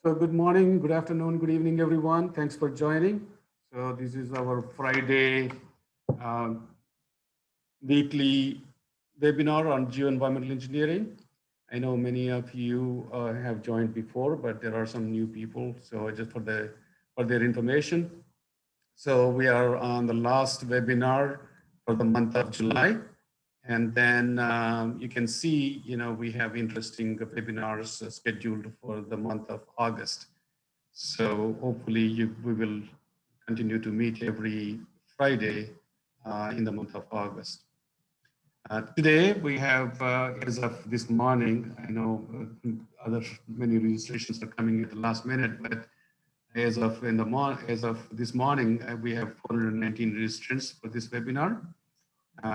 So good morning, good afternoon, good evening, everyone. Thanks for joining. So this is our Friday weekly webinar on geoenvironmental engineering. I know many of you have joined before, but there are some new people. So just for their information. So we are on the last webinar for the month of July. And then you can see, we have interesting webinars scheduled for the month of August. So hopefully we will continue to meet every Friday in the month of August. Today we have, as of this morning, I know many registrations are coming at the last minute, but as of this morning, we have 419 registrants for this webinar.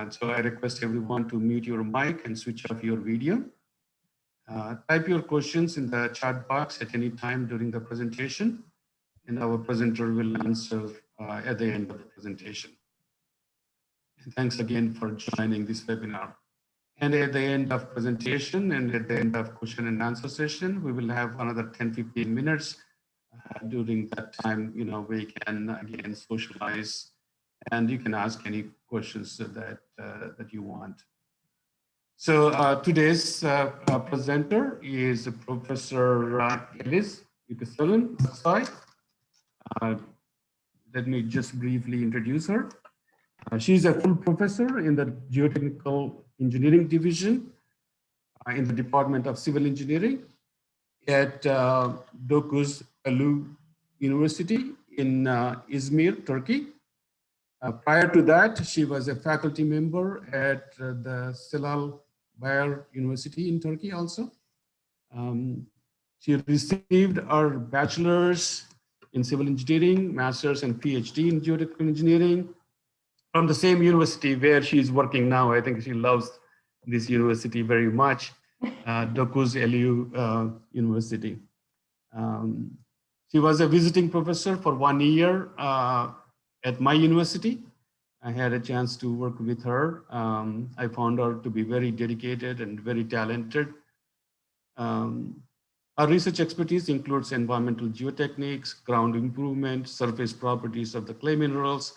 So I request everyone to mute your mic and switch off your video. Type your questions in the chat box at any time during the presentation, and our presenter will answer at the end of the presentation. And thanks again for joining this webinar. And at the end of presentation and at the end of question and answer session, we will have another 10-15 minutes. During that time, we can again socialize, and you can ask any questions that you want. So today's presenter is Professor Yeliz Yukselen-Aksoy. Let me just briefly introduce her. She's a full professor in the Geotechnical Engineering Division in the Department of Civil Engineering at Dokuz Eylul University in Izmir, Turkey. Prior to that, she was a faculty member at the Celal Bayar University in Turkey also. She received her bachelor's in civil engineering, master's and PhD in geotechnical engineering from the same university where she's working now. I think she loves this university very much, Dokuz Eylul University. She was a visiting professor for 1 year at my university. I had a chance to work with her. I found her to be very dedicated and very talented. Our research expertise includes environmental geotechnics, ground improvement, surface properties of the clay minerals,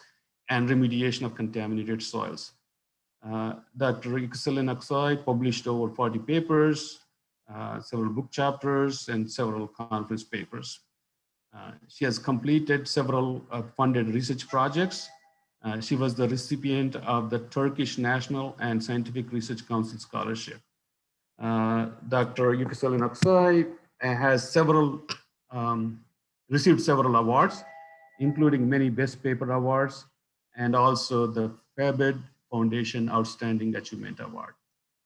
and remediation of contaminated soils. Dr. Yukselen-Aksoy published over 40 papers, several book chapters, and several conference papers. She has completed several funded research projects. She was the recipient of the Turkish National and Scientific Research Council Scholarship. Dr. Yukselen-Aksoy has received several awards, including many Best Paper Awards and also the Permeability Foundation Outstanding Achievement Award.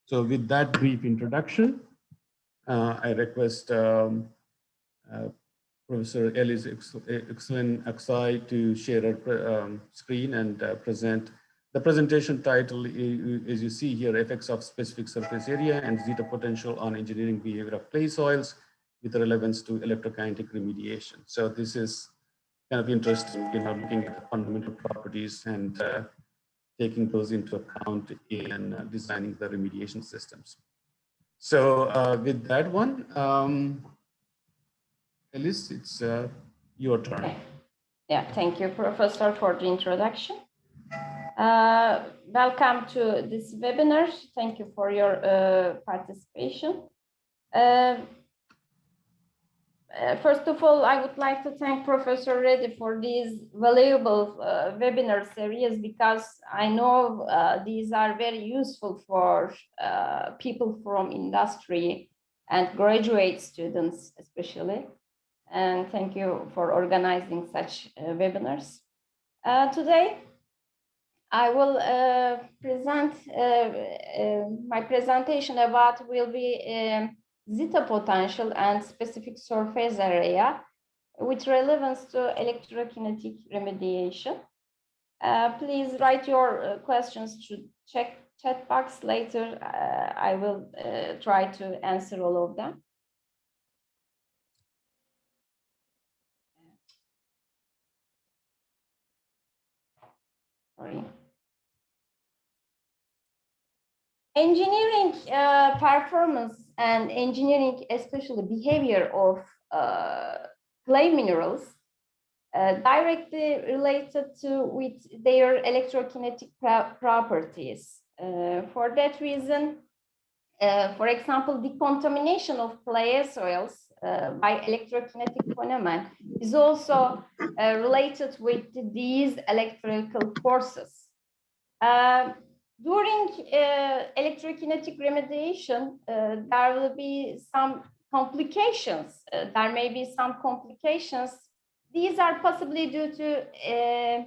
So with that brief introduction, I request Professor Yeliz Yukselen-Aksoy to share her screen and present. The presentation title, as you see here, Effects of Specific Surface Area and Zeta Potential on Engineering Behavior of Clay Soils with relevance to electrokinetic remediation. So this is kind of interesting, looking at the fundamental properties and taking those into account in designing the remediation systems. So with that one, Yeliz, it's your turn. Yeah, thank you, Professor, for the introduction. Welcome to this webinar. Thank you for your participation. First of all, I would like to thank Professor Reddy for these valuable webinar series, because I know these are very useful for people from industry and graduate students especially. And thank you for organizing such webinars. Today, I will present my presentation about will be Zeta potential and specific surface area with relevance to electrokinetic remediation. Please write your questions to chat box later. I will try to answer all of them. Sorry. Engineering performance and engineering, especially behavior of clay minerals, directly related with their electrokinetic properties. For that reason, for example, the contamination of clay soils by electrokinetic phenomena is also related with these electrical forces. During electrokinetic remediation, there will be some complications. There may be some complications. These are possibly due to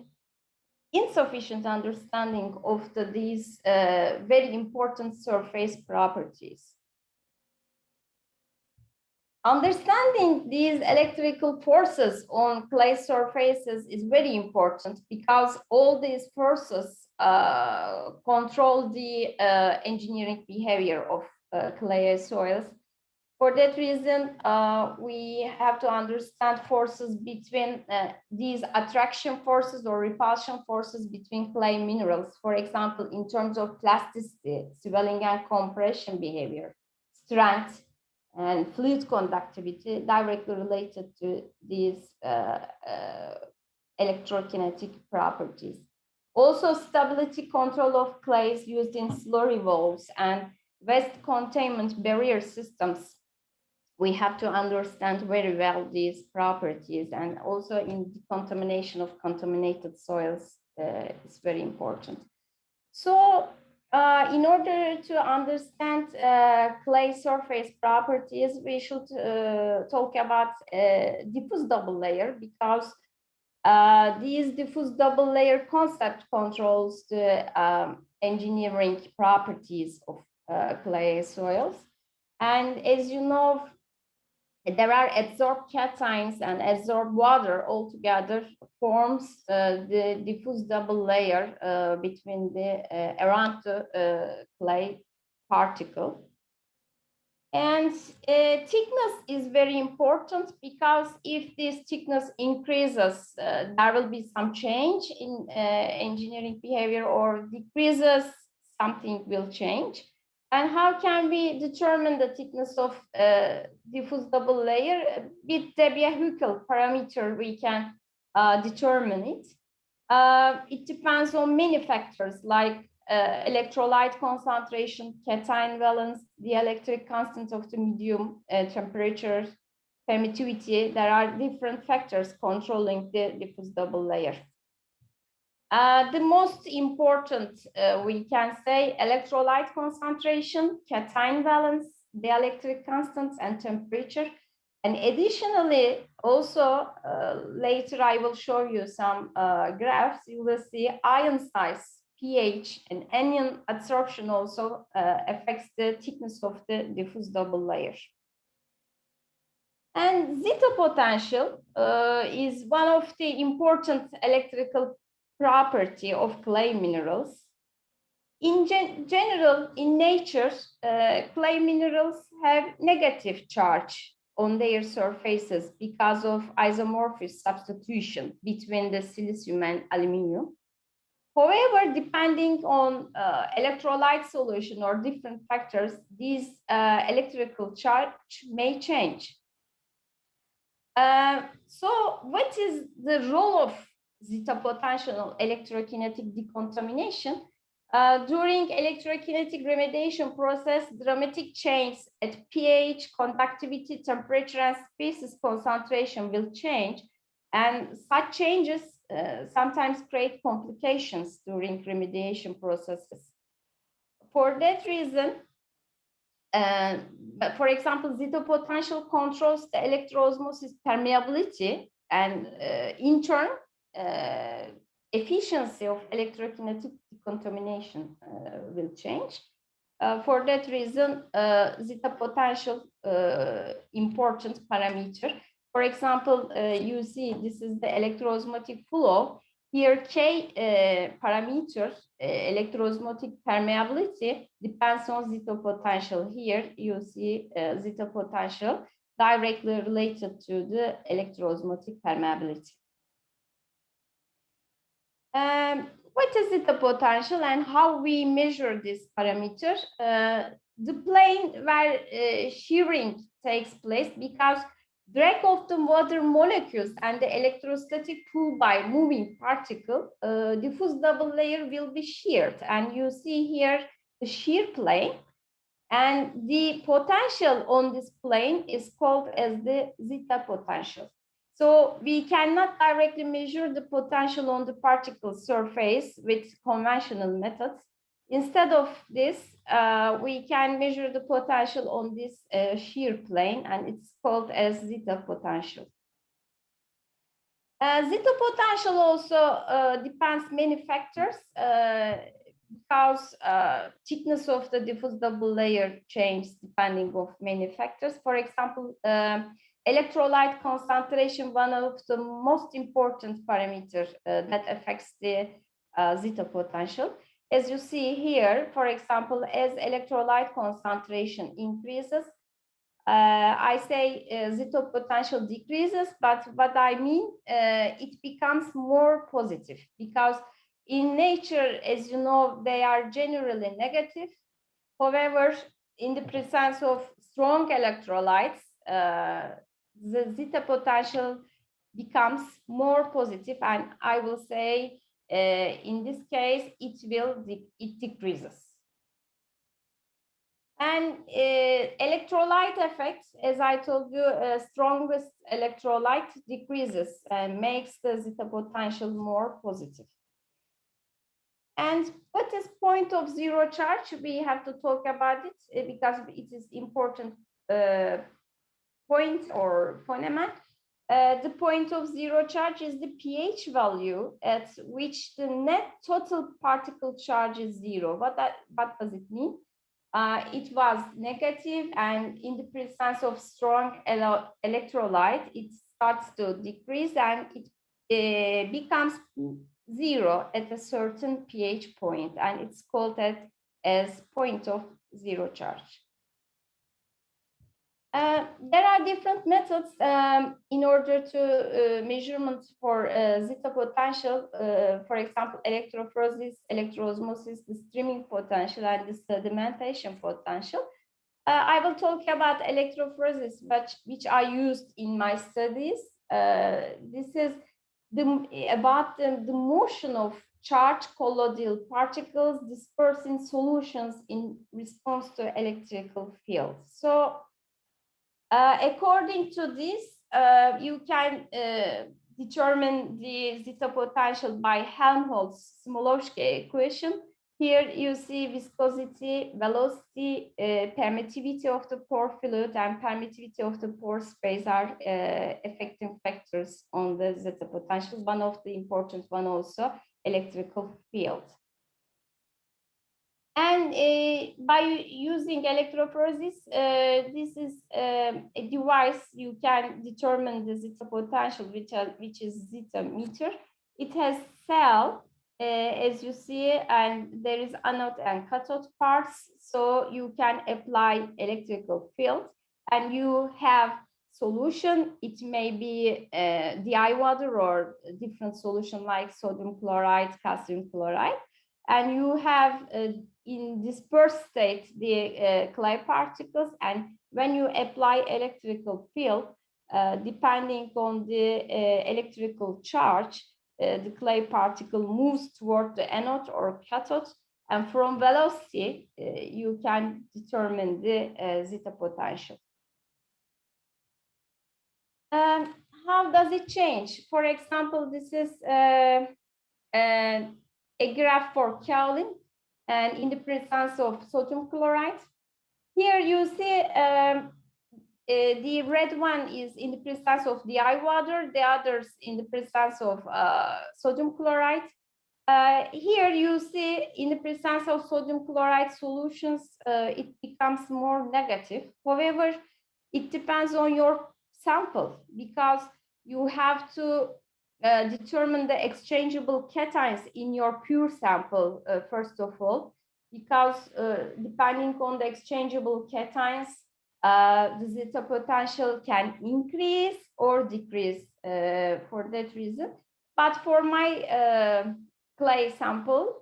insufficient understanding of these very important surface properties. Understanding these electrical forces on clay surfaces is very important because all these forces control the engineering behavior of clay soils. For that reason, we have to understand forces between these attraction forces or repulsion forces between clay minerals, for example, in terms of plasticity, swelling and compression behavior, strength, and fluid conductivity directly related to these electrokinetic properties. Also, stability control of clays used in slurry valves and waste containment barrier systems. We have to understand very well these properties, and also in decontamination of contaminated soils is very important. So in order to understand clay surface properties, we should talk about diffuse double layer, because these diffuse double layer concept controls the engineering properties of clay soils. And as you know, there are adsorbed cations and adsorbed water altogether forms the diffuse double layer between the around the clay particle. And thickness is very important, because if this thickness increases, there will be some change in engineering behavior, or decreases, something will change. And how can we determine the thickness of diffuse double layer? With Debian-Huckel parameter, we can determine it. It depends on many factors, like electrolyte concentration, cation valence, the electric constant of the medium, temperature, permittivity. There are different factors controlling the diffuse double layer. The most important, we can say, electrolyte concentration, cation valence, the electric constants, and temperature. And additionally, also, later I will show you some graphs. You will see ion size, pH, and anion adsorption also affects the thickness of the diffuse double layer. And zeta potential is one of the important electrical property of clay minerals. In general, in nature, clay minerals have negative charge on their surfaces because of isomorphic substitution between the silicium and aluminum. However, depending on electrolyte solution or different factors, these electrical charge may change. So what is the role of zeta potential electrokinetic decontamination? During electrokinetic remediation process, dramatic changes at pH, conductivity, temperature, and species concentration will change. And such changes sometimes create complications during remediation processes. For that reason, for example, zeta potential controls the electroosmosis permeability, and in turn, efficiency of electrokinetic decontamination will change. For that reason, zeta potential important parameter. For example, you see this is the electroosmotic flow. Here, K parameter, electroosmotic permeability, depends on zeta potential. Here, you see zeta potential directly related to the electroosmotic permeability. What is zeta potential and how we measure this parameter? the plane where shearing takes place, because drag of the water molecules and the electrostatic pull by moving particle, diffuse double layer will be sheared. And you see here the shear plane. And the potential on this plane is called as the zeta potential. So we cannot directly measure the potential on the particle surface with conventional methods. Instead of this, we can measure the potential on this shear plane, and it's called as zeta potential. Zeta potential also depends many factors, because thickness of the diffuse double layer changes depending of many factors. For example, electrolyte concentration, one of the most important parameters that affects the zeta potential. As you see here, for example, as electrolyte concentration increases, I say zeta potential decreases, but what I mean, it becomes more positive, because in nature, as you know, they are generally negative. However, in the presence of strong electrolytes, the zeta potential becomes more positive, and I will say in this case, it decreases. And electrolyte effects, as I told you, strongest electrolyte decreases and makes the zeta potential more positive. And what is point of zero charge? We have to talk about it because it is important point or phonema. The point of zero charge is the pH value at which the net total particle charge is zero. What does it mean? It was negative, and in the presence of strong electrolyte, it starts to decrease, and it becomes zero at a certain pH point, and it's called as point of zero charge. There are different methods in order to measurement for zeta potential. For example, electrophoresis, electroosmosis, the streaming potential, and the sedimentation potential. I will talk about electrophoresis, which I used in my studies. This is about the motion of charged colloidal particles dispersed in solutions in response to electrical fields. So according to this, you can determine the zeta potential by Helmholtz-Smoluchka equation. Here you see viscosity, velocity, permittivity of the pore fluid, and permittivity of the pore space are affecting factors on the zeta potential. One of the important one also, electrical field. And by using electrophoresis, this is a device you can determine the zeta potential, which is zeta meter. It has cell, as you see, and there is anode and cathode parts. So you can apply electrical field, and you have solution. It may be DI water or different solution like sodium chloride, calcium chloride. And you have in dispersed state the clay particles, and when you apply electrical field, depending on the electrical charge, the clay particle moves toward the anode or cathode, and from velocity you can determine the zeta potential. How does it change? For example, this is a graph for kaolin, and in the presence of sodium chloride. Here you see the red one is in the presence of DI water, the others in the presence of sodium chloride. Here you see in the presence of sodium chloride solutions, it becomes more negative. However, it depends on your sample, because you have to determine the exchangeable cations in your pure sample, first of all, because depending on the exchangeable cations, the zeta potential can increase or decrease for that reason. But for my clay sample,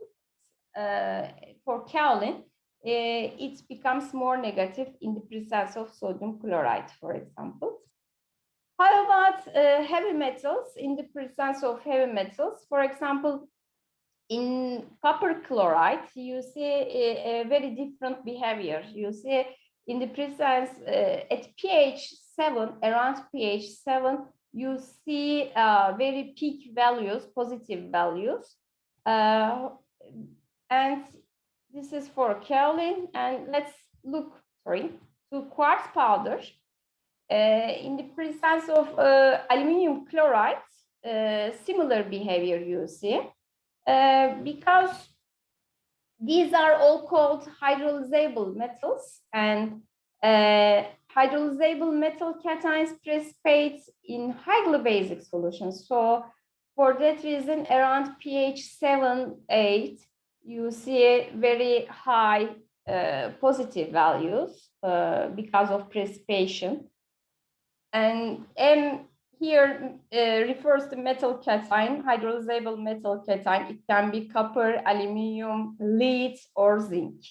for kaolin, it becomes more negative in the presence of sodium chloride, for example. How about heavy metals? In the presence of heavy metals, for example, in copper chloride, you see a very different behavior. You see in the presence at pH 7, around pH 7, you see very peak values, positive values. And this is for kaolin. And let's look, to quartz powder. In the presence of aluminum chloride, similar behavior you see. Because these are all called hydrolyzable metals, and hydrolyzable metal cations precipitate in highly basic solutions. So for that reason, around pH 7, 8, you see very high positive values because of precipitation. And M here refers to metal cation, hydrolyzable metal cation. It can be copper, aluminum, lead, or zinc.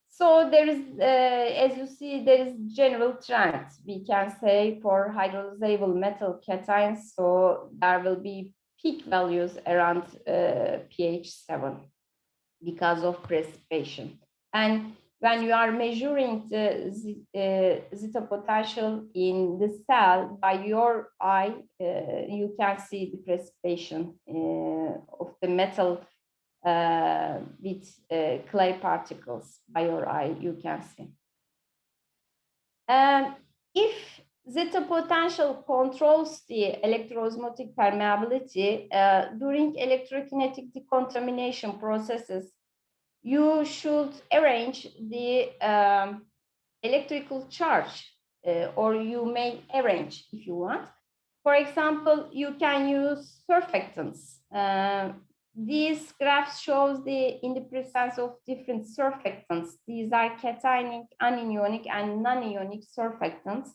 So there is, as you see, there is general trend, we can say, for hydrolyzable metal cations. So there will be peak values around pH 7 because of precipitation. And when you are measuring the Zeta potential in the cell by your eye, you can see the precipitation of the metal with clay particles by your eye, you can see. If Zeta potential controls the electroosmotic permeability during electrokinetic decontamination processes, you should arrange the electrical charge, or you may arrange if you want. For example, you can use surfactants. These graphs shows in the presence of different surfactants. These are cationic, anionic, and non-ionic surfactants.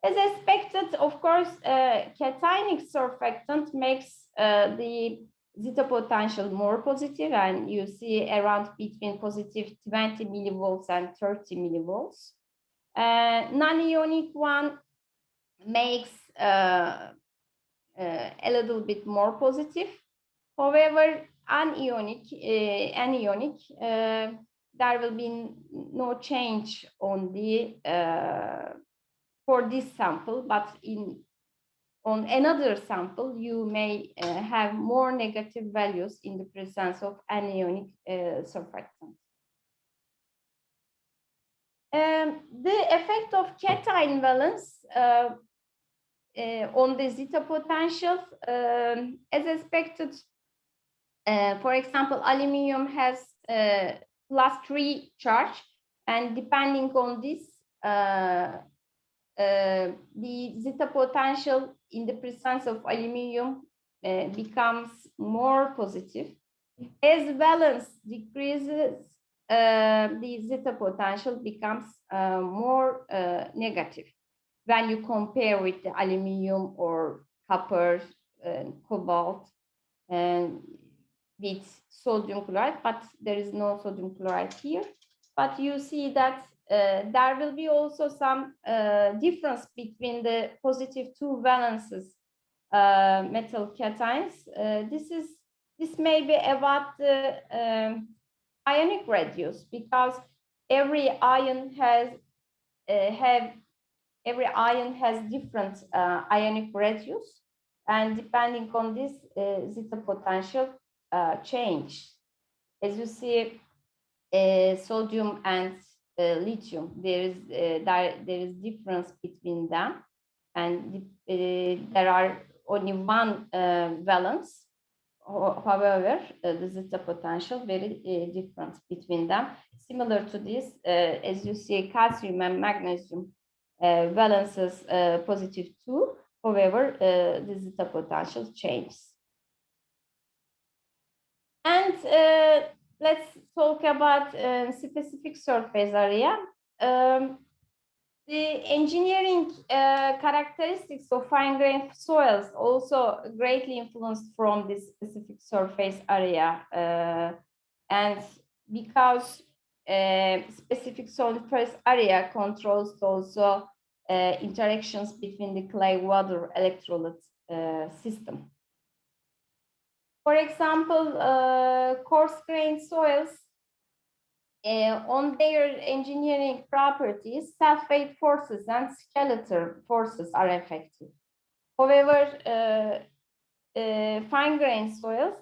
As expected, of course, cationic surfactant makes the Zeta potential more positive, and you see around between positive 20 millivolts and 30 millivolts. Non-ionic one makes a little bit more positive. However, anionic, there will be no change on the for this sample, but on another sample, you may have more negative values in the presence of anionic surfactants. The effect of cation valence on the Zeta potential, as expected, for example, aluminum has +3 charge, and depending on this, the Zeta potential in the presence of aluminum becomes more positive. As valence decreases, the Zeta potential becomes more negative when you compare with the aluminum or copper and cobalt and with sodium chloride, but there is no sodium chloride here. But you see that there will be also some difference between the positive two valences metal cations. This may be about the ionic radius, because every ion has different ionic radius, and depending on this, Zeta potential change. As you see, sodium and lithium, there is difference between them, and there are only one valence. However, the Zeta potential very different between them. Similar to this, as you see, calcium and magnesium valences positive 2. However, the Zeta potential changes. And let's talk about specific surface area. The engineering characteristics of fine-grained soils also greatly influenced from this specific surface area. And because specific surface area controls also interactions between the clay water electrolyte system. For example, coarse grained soils, on their engineering properties, self-weight forces and skeletal forces are effective. However, fine-grained soils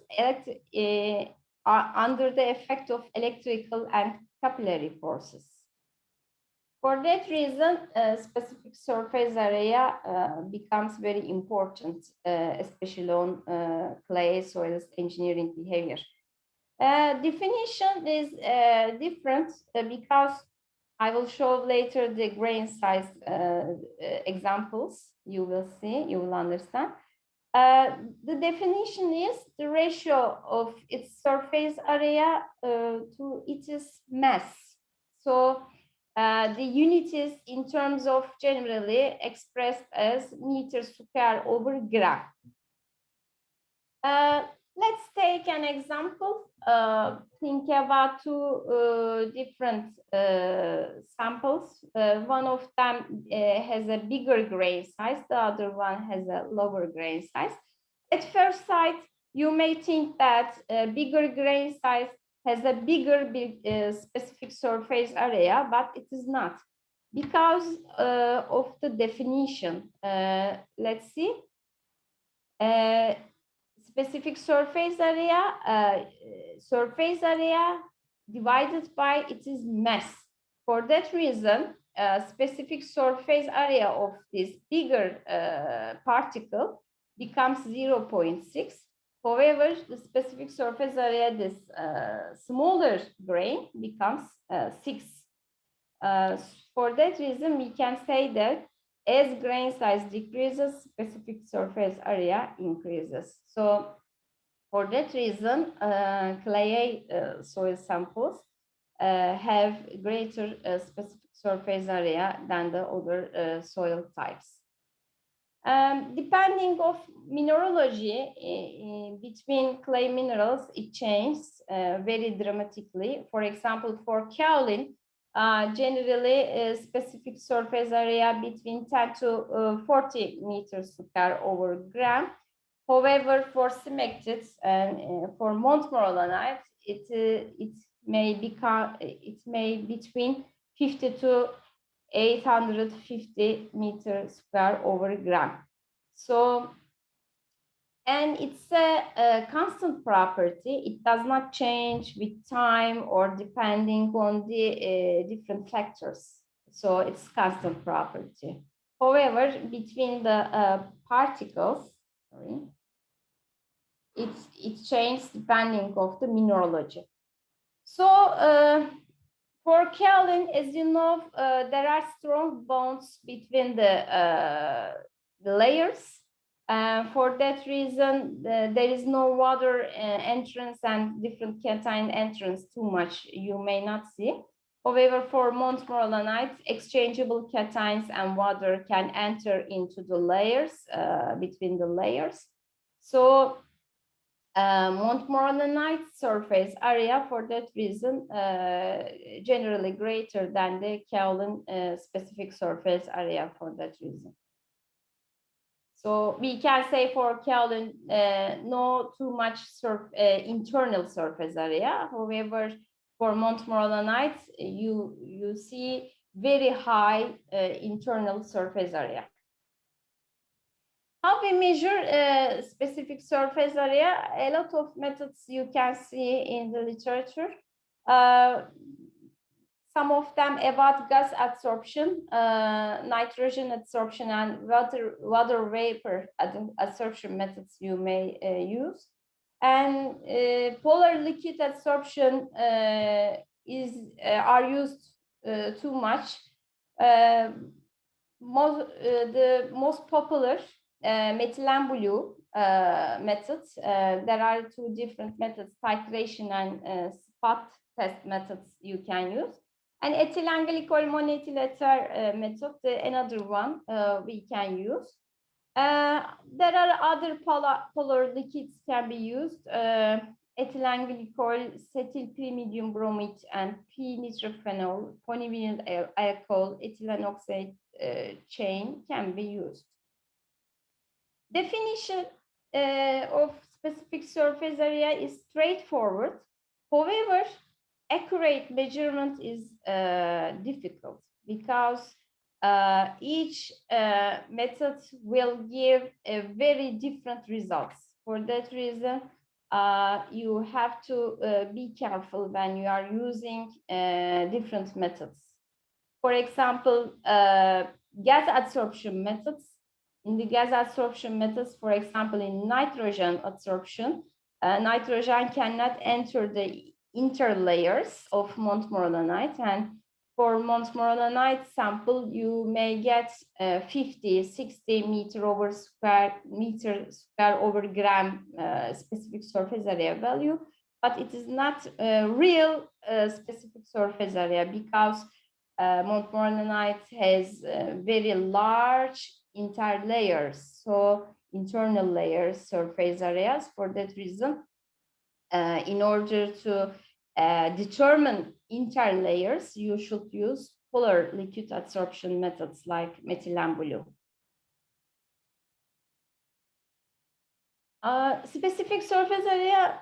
are under the effect of electrical and capillary forces. For that reason, specific surface area becomes very important, especially on clay soils engineering behavior. Definition is different because I will show later the grain size examples. You will see, you will understand. The definition is the ratio of its surface area to its mass. So the unit is in terms of generally expressed as meters square over gram. Let's take an example. Think about two different samples. One of them has a bigger grain size, the other one has a lower grain size. At first sight, you may think that a bigger grain size has a bigger specific surface area, but it is not because of the definition. Let's see. Specific surface area divided by its mass. For that reason, specific surface area of this bigger particle becomes 0.6. However, the specific surface area, this smaller grain, becomes 6. For that reason, we can say that as grain size decreases, specific surface area increases. So for that reason, Clayey soil samples have greater specific surface area than the other soil types. Depending of mineralogy between clay minerals, it changes very dramatically. For example, for kaolin, generally specific surface area between 10 to 40 meters square over gram. However, for smectids and for montmorillonite, it may between 50 to 850 meters square over gram. So, and it's a constant property. It does not change with time or depending on the different factors. So it's constant property. However, between the particles, it changes depending of the mineralogy. So for kaolin, as you know, there are strong bonds between the layers. For that reason, there is no water entrance and different cation entrance too much, you may not see. However, for montmorillonite, exchangeable cations and water can enter into the layers, between the layers. So montmorillonite surface area, for that reason, generally greater than the kaolin specific surface area for that reason. So we can say for kaolin, no too much internal surface area. However, for montmorillonite, you see very high internal surface area. How we measure specific surface area? A lot of methods you can see in the literature. Some of them about gas absorption, nitrogen absorption, and water vapor absorption methods you may use. And polar liquid absorption are used too much. The most popular methylene blue methods. There are two different methods, titration and spot test methods you can use. And ethylene glycol monethyl ether method, another one we can use. There are other polar liquids can be used. ethylene glycol, cetylpyrimidine bromide, and p-nitrophenol, polyvinyl alcohol, ethylene oxide chain can be used. Definition of specific surface area is straightforward. However, accurate measurement is difficult because each method will give a very different results. For that reason, you have to be careful when you are using different methods. For example, gas adsorption methods. In the gas adsorption methods, for example, in nitrogen adsorption, nitrogen cannot enter the interlayers of montmorillonite, and for montmorillonite sample, you may get 50, 60 meter square over gram specific surface area value, but it is not a real specific surface area because montmorillonite has very large interlayers, so internal layers, surface areas. For that reason, in order to determine interlayers, you should use polar liquid adsorption methods like methylene blue. Specific surface area,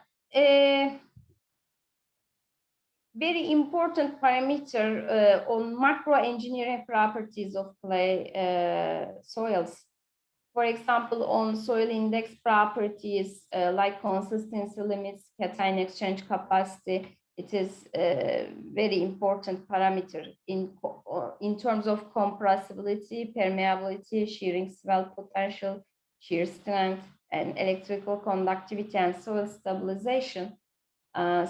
very important parameter on macro engineering properties of clay soils. For example, on soil index properties like consistency limits, cation exchange capacity, it is a very important parameter in terms of compressibility, permeability, shearing swell potential, shear strength, and electrical conductivity and soil stabilization.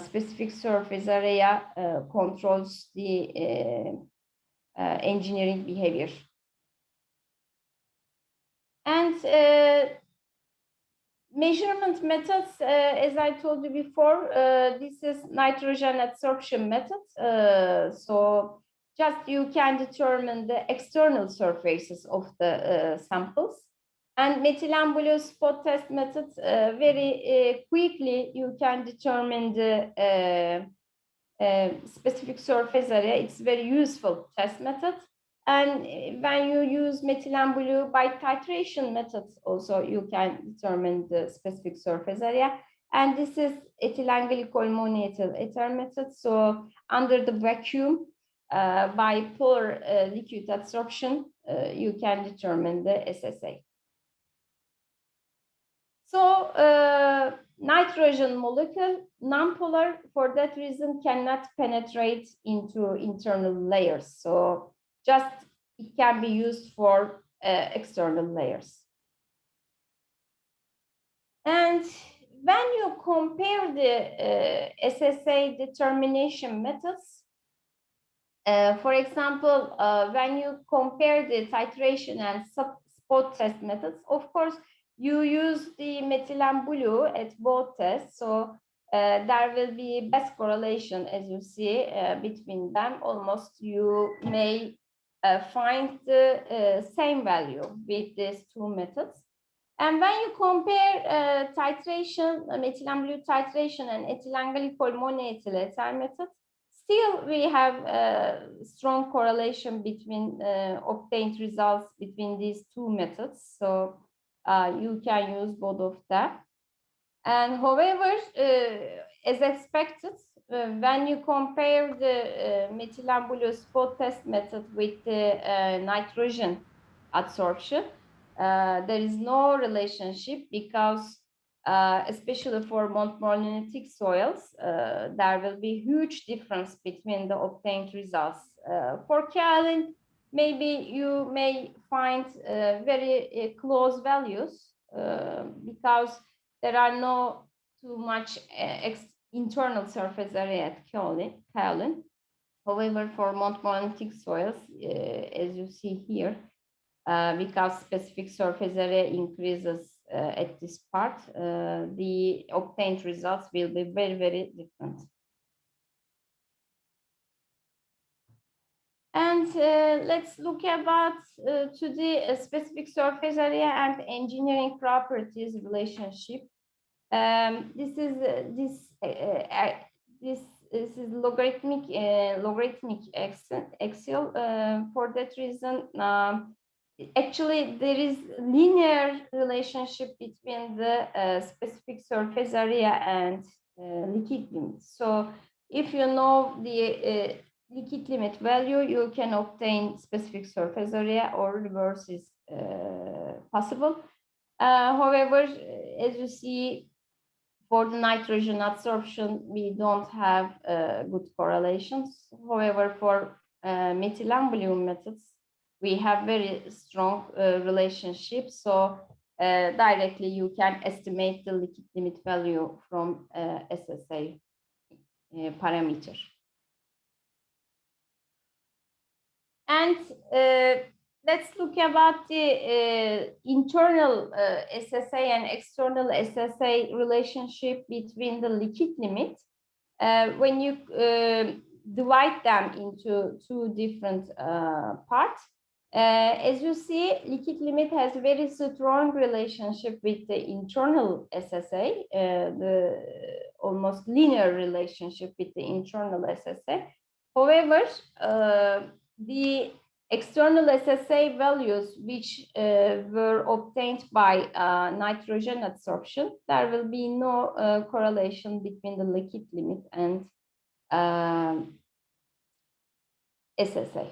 Specific surface area controls the engineering behavior. And measurement methods, as I told you before, this is nitrogen adsorption method. So just you can determine the external surfaces of the samples. And methylene blue spot test method, very quickly you can determine the specific surface area. It's very useful test method. And when you use methylene blue by titration methods, also you can determine the specific surface area. And this is ethylene glycol monoethyl ether method. So under the vacuum, by polar liquid adsorption, you can determine the SSA. So nitrogen molecule, nonpolar, for that reason, cannot penetrate into internal layers. So just it can be used for external layers. And when you compare the SSA determination methods, for example, when you compare the titration and spot test methods, of course, you use the methylene blue at both tests. So there will be best correlation, as you see, between them. Almost you may find the same value with these two methods. And when you compare titration, methylene blue titration and ethylene glycol monoethyl ether methods, still we have a strong correlation between obtained results between these two methods. So you can use both of them. And however, as expected, when you compare the methylene blue spot test method with the nitrogen adsorption, there is no relationship because especially for montmorillonitic soils, there will be huge difference between the obtained results. For kaolin, maybe you may find very close values because there are no too much internal surface area at kaolin. However, for montmorillonitic soils, as you see here, because specific surface area increases at this part, the obtained results will be very, very different. And let's look about to the specific surface area and engineering properties relationship. This is this is logarithmic axial. For that reason, actually there is linear relationship between the specific surface area and liquid limit. So if you know the liquid limit value, you can obtain specific surface area, or reverse is possible. However, as you see, for the nitrogen absorption, we don't have good correlations. However, for methylambulium methods, we have very strong relationships. So directly you can estimate the liquid limit value from SSA parameter. And let's look about the internal SSA and external SSA relationship between the liquid limit. When you divide them into two different parts, as you see, liquid limit has a very strong relationship with the internal SSA, the almost linear relationship with the internal SSA. However, the external SSA values which were obtained by nitrogen absorption, there will be no correlation between the liquid limit and SSA.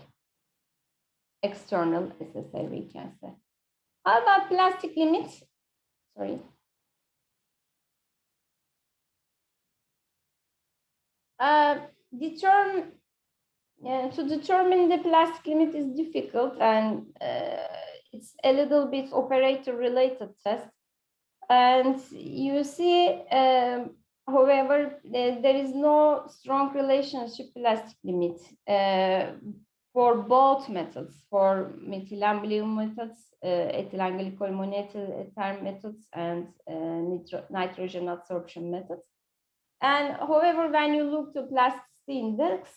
External SSA, we can say. How about plastic limits? Sorry. To determine the plastic limit is difficult, and it's a little bit operator related test. And you see, however, there is no strong relationship plastic limit for both methods, for methylambulium methods, ethylene glycol monoethyl ether methods, and nitrogen absorption methods. And however, when you look to plasticity index,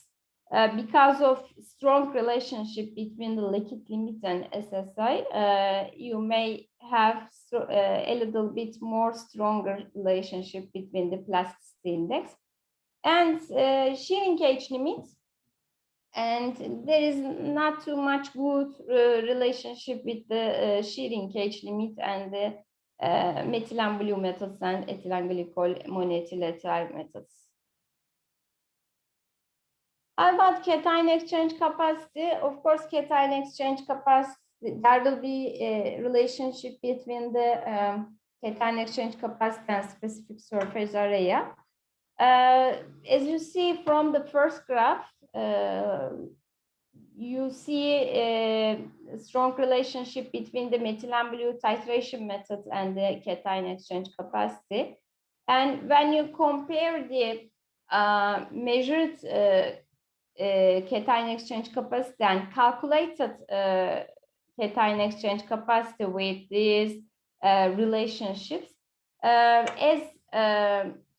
because of strong relationship between the liquid limit and SSI, you may have a little bit more stronger relationship between the plasticity index and shearing edge limit. And there is not too much good relationship with the shearing edge limit and the methylambulium methods and ethylene glycol monoethyl ether methods. How about cation exchange capacity? Of course, cation exchange capacity, there will be a relationship between the cation exchange capacity and specific surface area. As you see from the first graph, you see a strong relationship between the methylambulium titration method and the cation exchange capacity. And when you compare the measured cation exchange capacity and calculated cation exchange capacity with these relationships, as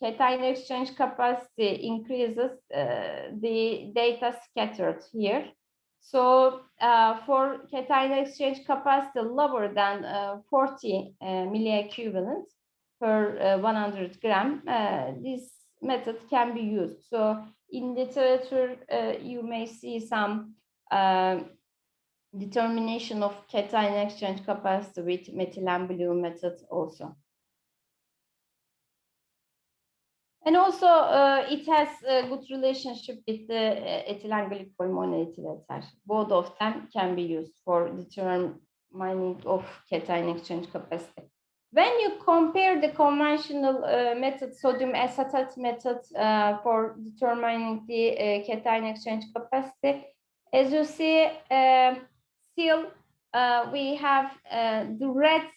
cation exchange capacity increases, the data scattered here. So for cation exchange capacity lower than 40 milliequivalent per 100 gram, this method can be used. So in literature, you may see some determination of cation exchange capacity with methylambulium method also. And also, it has a good relationship with the ethylene glycol monoethyl ether. Both of them can be used for determining of cation exchange capacity. When you compare the conventional method, sodium acetate method, for determining the cation exchange capacity, as you see, still we have the red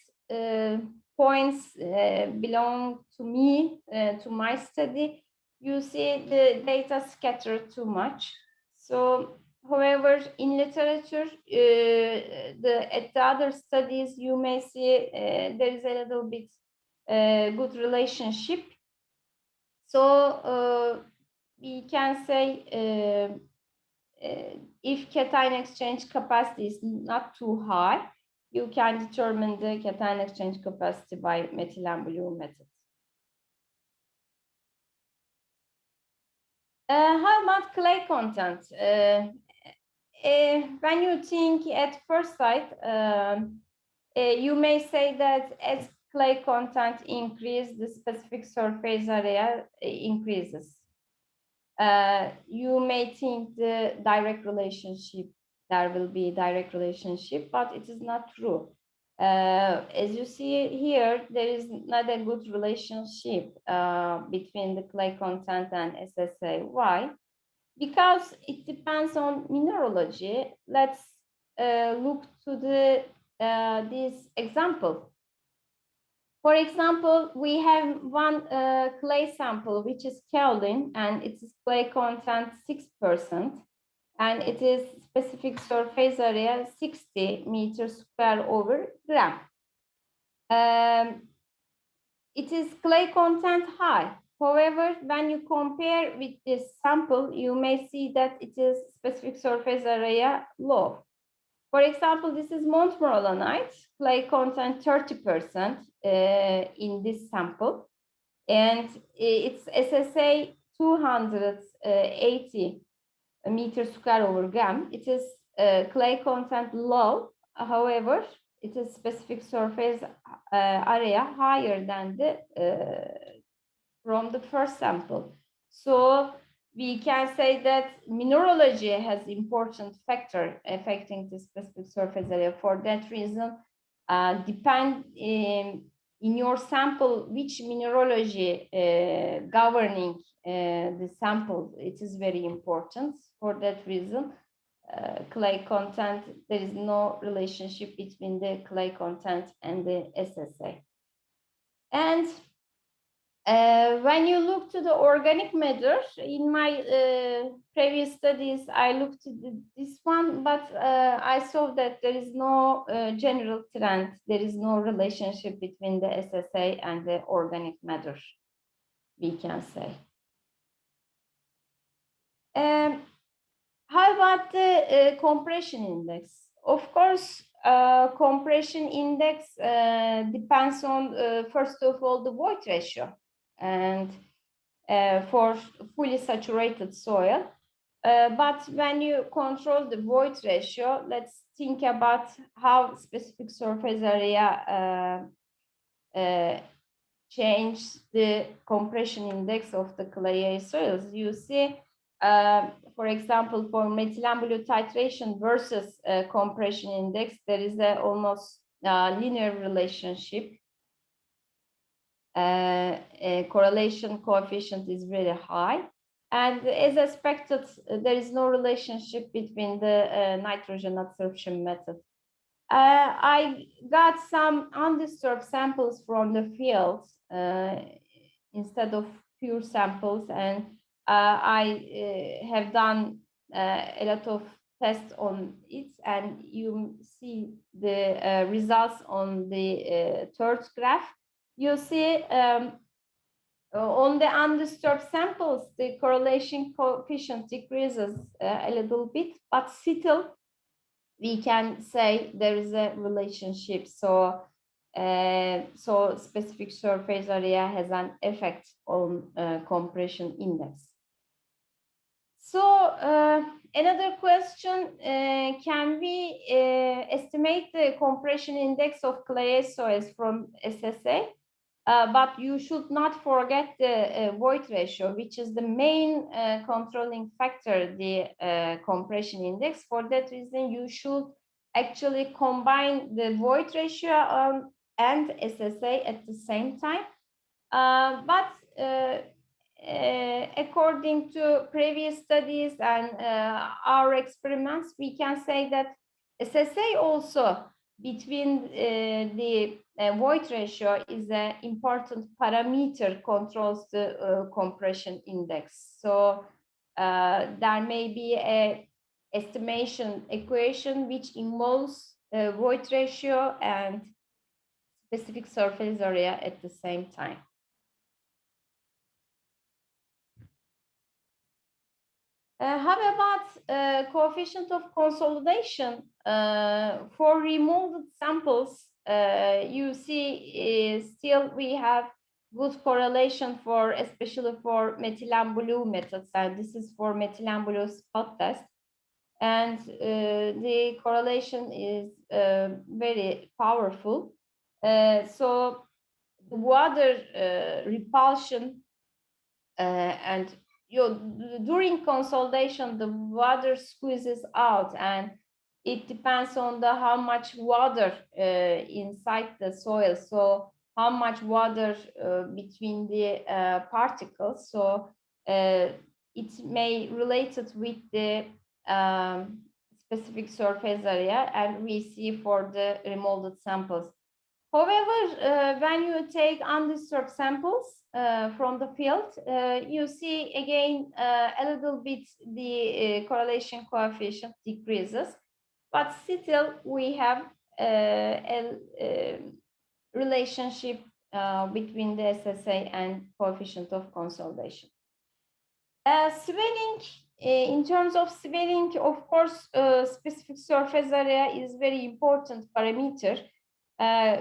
points belong to me, to my study. You see the data scattered too much. So, however, in literature, at the other studies, you may see there is a little bit good relationship. So we can say if cation exchange capacity is not too high, you can determine the cation exchange capacity by methylambulium method. How about clay content? When you think at first sight, you may say that as clay content increases, the specific surface area increases. You may think the direct relationship, there will be direct relationship, but it is not true. As you see here, there is not a good relationship between the clay content and SSA. Why? Because it depends on mineralogy. Let's look to this example. For example, we have one clay sample, which is kaolin, and its clay content 6%, and it is specific surface area 60 meters square over gram. It is clay content high. However, when you compare with this sample, you may see that it is specific surface area low. For example, this is montmorillonite, clay content 30% in this sample, and it's SSA 280 meters square over gram. It is clay content low. However, it is specific surface area higher than the from the first sample. So we can say that mineralogy has important factor affecting the specific surface area. For that reason, depend in your sample which mineralogy governing the sample. It is very important. For that reason, clay content, there is no relationship between the clay content and the SSA. And when you look to the organic matter, in my previous studies, I looked at this one, but I saw that there is no general trend. There is no relationship between the SSA and the organic matter, we can say. How about the compression index? Of course, compression index depends on, first of all, the void ratio. And for fully saturated soil. But when you control the void ratio, let's think about how specific surface area change the compression index of the clayey soils. You see, for example, for methylambulo titration versus compression index, there is a almost linear relationship. Correlation coefficient is very high. And as expected, there is no relationship between the nitrogen absorption method. I got some undisturbed samples from the field instead of pure samples, and I have done a lot of tests on it, and you see the results on the third graph. You see on the undisturbed samples, the correlation coefficient decreases a little bit, but still we can say there is a relationship. So, so specific surface area has an effect on compression index. So another question, can we estimate the compression index of clay soils from SSA? But you should not forget the void ratio, which is the main controlling factor, the compression index. For that reason, you should actually combine the void ratio and SSA at the same time. But according to previous studies and our experiments, we can say that SSA also between the void ratio is an important parameter controls the compression index. So there may be a estimation equation which involves void ratio and specific surface area at the same time. How about coefficient of consolidation? For removed samples, you see still we have good correlation for, especially for methylene blue methods, and this is for methylene blue spot test. And the correlation is very powerful. So the water repulsion and during consolidation, the water squeezes out, and it depends on the how much water inside the soil. So how much water between the particles. So it may relate it with the specific surface area, and we see for the remolded samples. However, when you take undisturbed samples from the field, you see again a little bit the correlation coefficient decreases, but still we have a relationship between the SSA and coefficient of consolidation. Swelling, in terms of swelling, of course, specific surface area is very important parameter.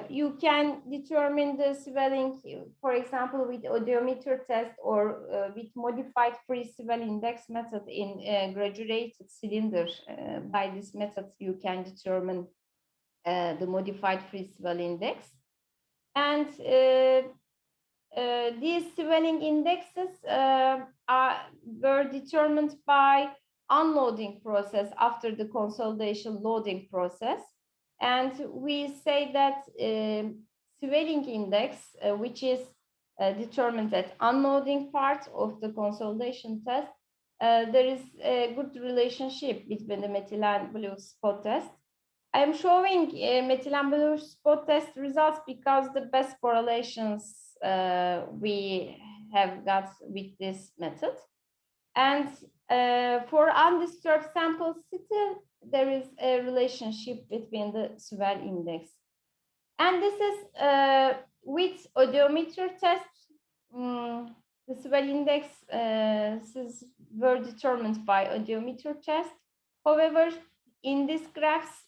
You can determine the swelling, for example, with odometer test or with modified free swell index method in graduated cylinder. By this method, you can determine the modified free swell index. And these swelling indexes were determined by unloading process after the consolidation loading process. And we say that swelling index, which is determined at unloading part of the consolidation test, there is a good relationship between the methylene blue spot test. I'm showing methylene blue spot test results because the best correlations we have got with this method. And for undisturbed samples, still there is a relationship between the swell index. And this is with odometer test, the swell index were determined by odometer test. However, in this graphs,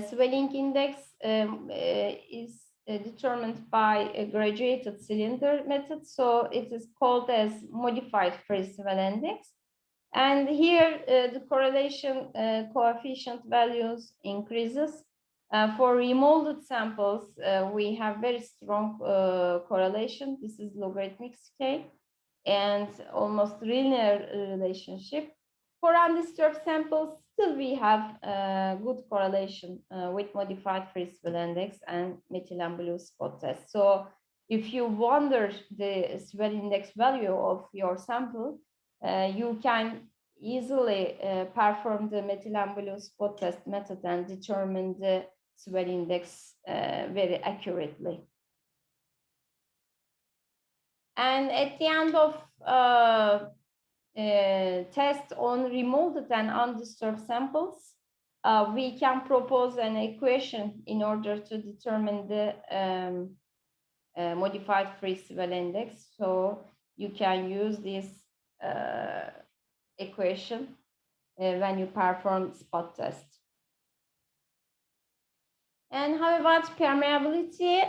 swelling index is determined by a graduated cylinder method, so it is called as modified free swell index. And here the correlation coefficient values increases. For remolded samples, we have very strong correlation. This is logarithmic scale and almost linear relationship. For undisturbed samples, still we have good correlation with modified free swell index and methylene blue spot test. So if you wonder the swell index value of your sample, you can easily perform the methylene blue spot test method and determine the swell index very accurately. And at the end of test on remolded and undisturbed samples, we can propose an equation in order to determine the modified free swell index. So you can use this equation when you perform spot test. And how about permeability?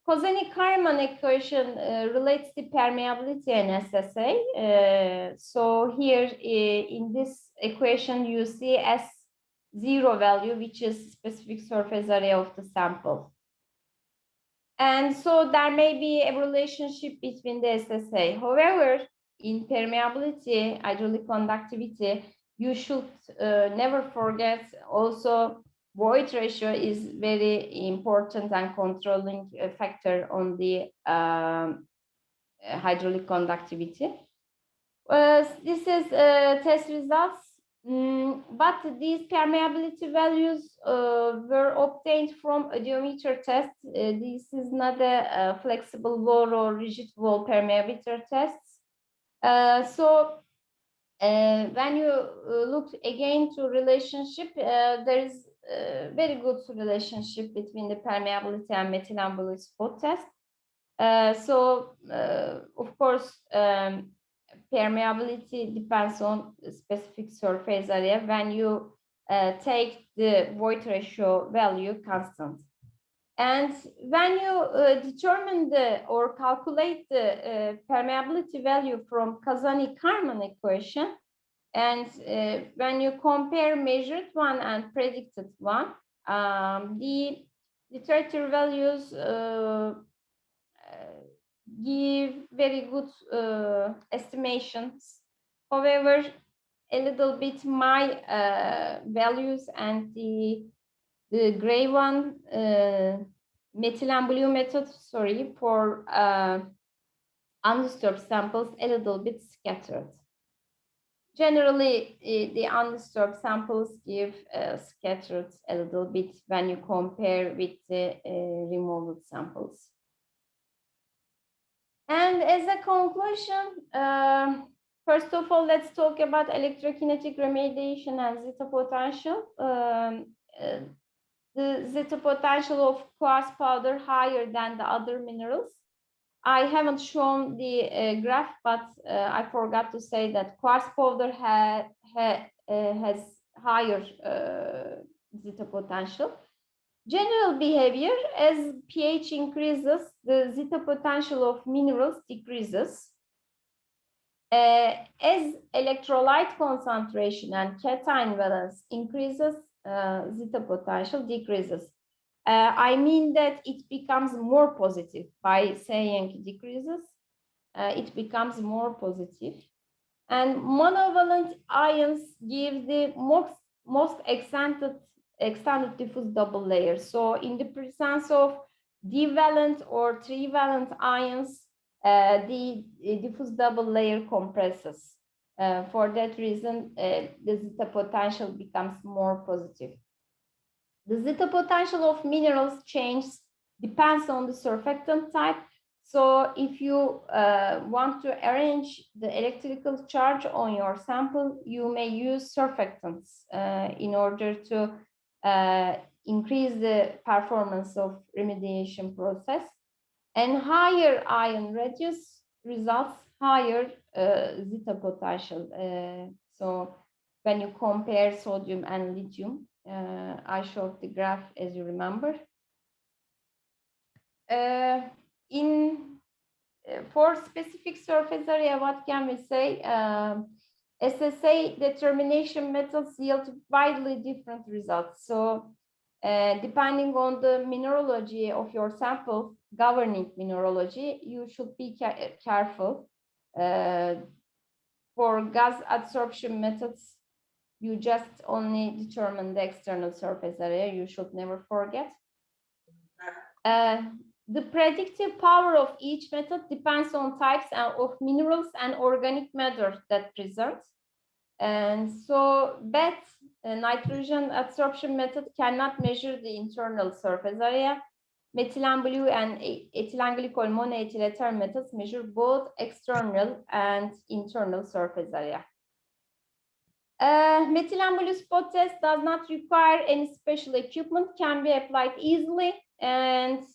Kozeny-Kármán equation relates the permeability and SSA. So here in this equation, you see S0 value, which is specific surface area of the sample. And so there may be a relationship between the SSA. However, in permeability, hydraulic conductivity, you should never forget also void ratio is very important and controlling factor on the hydraulic conductivity. This is test results, but these permeability values were obtained from odometer test. This is not a flexible wall or rigid wall permeability tests. So when you look again to relationship, there is very good relationship between the permeability and methylene blue spot test. So of course, permeability depends on specific surface area when you take the void ratio value constant. And when you determine or calculate the permeability value from Kazani-Karman equation, and when you compare measured one and predicted one, the literature values give very good estimations. However, a little bit my values and the gray one, methyl and blue method, sorry, for undisturbed samples, a little bit scattered. Generally, the undisturbed samples give scattered a little bit when you compare with the removed samples. And as a conclusion, first of all, let's talk about electrokinetic remediation and Zeta potential. The Zeta potential of quartz powder higher than the other minerals. I haven't shown the graph, but I forgot to say that quartz powder has higher Zeta potential. General behavior: as pH increases, the Zeta potential of minerals decreases. As electrolyte concentration and cation valence increases, Zeta potential decreases. I mean that it becomes more positive. By saying decreases, it becomes more positive. And monovalent ions give the most extended diffuse double layer. So in the presence of divalent or trivalent ions, the diffuse double layer compresses. For that reason, the Zeta potential becomes more positive. The Zeta potential of minerals changes depends on the surfactant type. So if you want to arrange the electrical charge on your sample, you may use surfactants in order to increase the performance of remediation process. And higher ion radius results higher Zeta potential. So when you compare sodium and lithium, I showed the graph as you remember. For specific surface area, what can we say? SSA determination methods yield widely different results. So depending on the mineralogy of your sample, governing mineralogy, you should be careful. For gas adsorption methods, you just only determine the external surface area. You should never forget. The predictive power of each method depends on types of minerals and organic matter that present. And so BET, nitrogen adsorption method, cannot measure the internal surface area. Methylene blue and ethylene glycol monoethyl ether methods measure both external and internal surface area. Methylene blue spot test does not require any special equipment, can be applied easily, and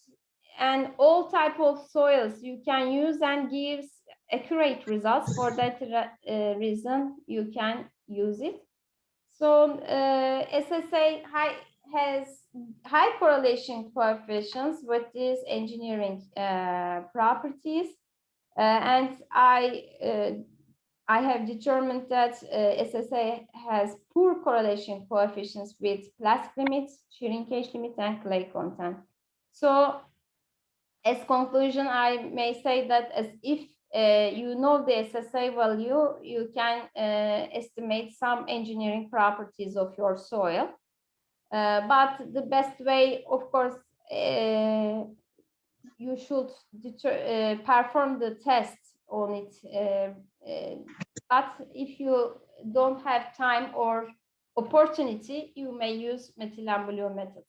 all type of soils you can use and gives accurate results. For that reason, you can use it. So SSA has high correlation coefficients with these engineering properties, and I have determined that SSA has poor correlation coefficients with plastic limits, shrinkage limit, and clay content. So as conclusion, I may say that as if you know the SSA value, you can estimate some engineering properties of your soil. But the best way, of course, you should perform the test on it. But if you don't have time or opportunity, you may use methylene blue methods.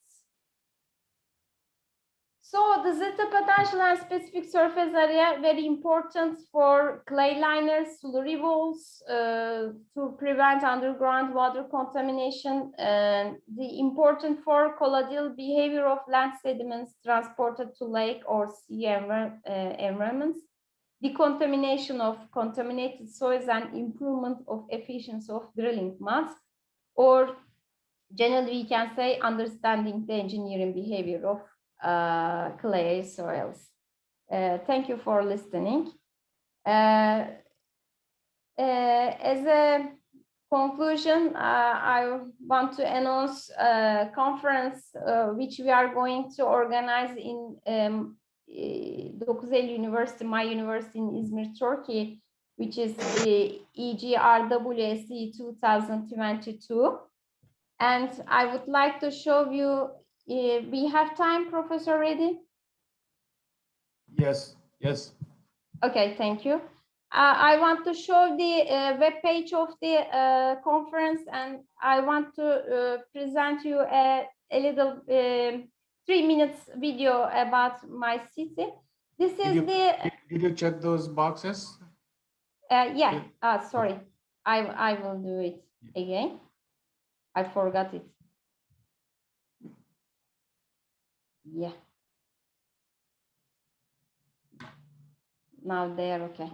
So the Zeta potential and specific surface area, very important for clay liners, slurry walls, to prevent underground water contamination, and the important for colloidal behavior of land sediments transported to lake or sea environments, decontamination of contaminated soils, and improvement of efficiency of drilling muds, or generally we can say understanding the engineering behavior of clay soils. Thank you for listening. As a conclusion, I want to announce a conference which we are going to organize in Dokuz University, my university in Izmir, Turkey, which is the EGRWSE 2022. And I would like to show you, we have time, Professor Reddy? Yes, yes. Okay, thank you. I want to show the web page of the conference, and I want to present you a little 3 minutes video about my city. This is Did you check those boxes? Yeah. Sorry, I will do it again. I forgot it. Yeah. Now they are okay.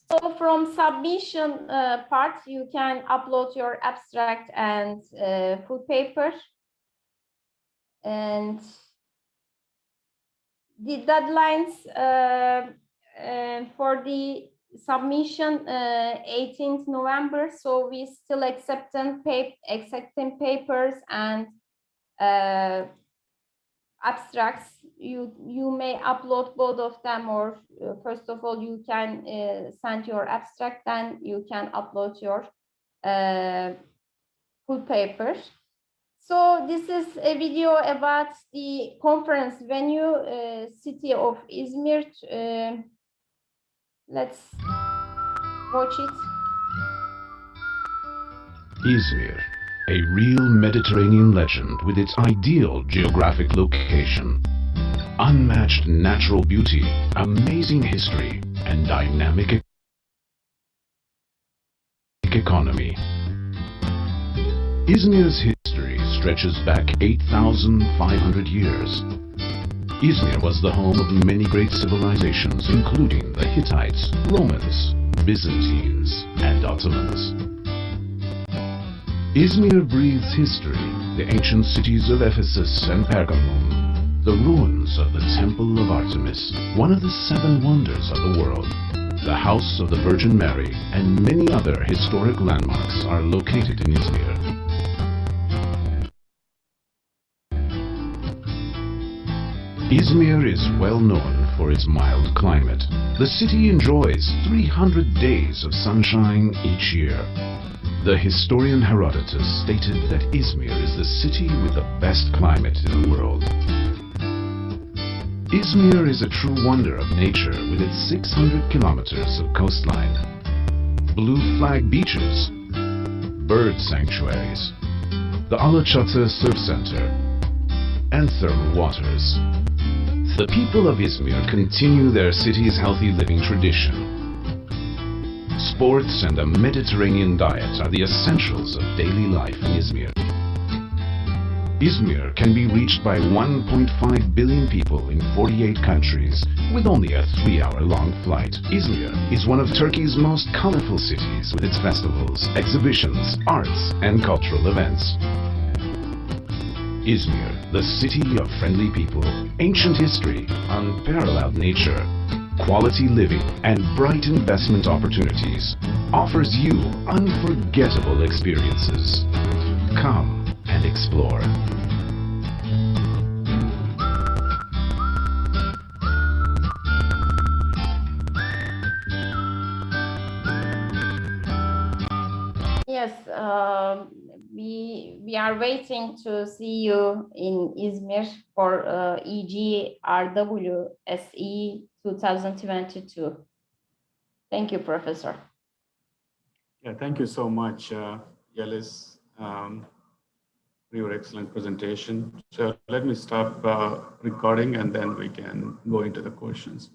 So from submission part, you can upload your abstract and full paper. And the deadlines for the submission 18th November. So we still accepting papers and abstracts. You may upload both of them, or first of all you can send your abstract, then you can upload your full paper. So this is a video about the conference venue, city of Izmir. Let's watch it. Izmir, a real Mediterranean legend with its ideal geographic location, unmatched natural beauty, amazing history, and dynamic economy. Izmir's history stretches back 8,500 years. Izmir was the home of many great civilizations, including the Hittites, Romans, Byzantines, and Ottomans. Izmir breathes history, the ancient cities of Ephesus and Pergamum, the ruins of the Temple of Artemis, one of the 7 wonders of the world, the House of the Virgin Mary, and many other historic landmarks are located in Izmir. Izmir is well known for its mild climate. The city enjoys 300 days of sunshine each year. The historian Herodotus stated that Izmir is the city with the best climate in the world. Izmir is a true wonder of nature with its 600 kilometers of coastline, blue flag beaches, bird sanctuaries, the Alaçatı Surf Center, and thermal waters. The people of Izmir continue their city's healthy living tradition. Sports and a Mediterranean diet are the essentials of daily life in Izmir. Izmir can be reached by 1.5 billion people in 48 countries with only a 3-hour-long flight. Izmir is one of Turkey's most colorful cities with its festivals, exhibitions, arts, and cultural events. Izmir, the city of friendly people, ancient history, unparalleled nature, quality living, and bright investment opportunities, offers you unforgettable experiences. Come and explore. Yes, we are waiting to see you in Izmir for EGRWSE 2022. Thank you, Professor. Yeah, thank you so much, Yeliz, for your excellent presentation. So let me stop recording and then we can go into the questions.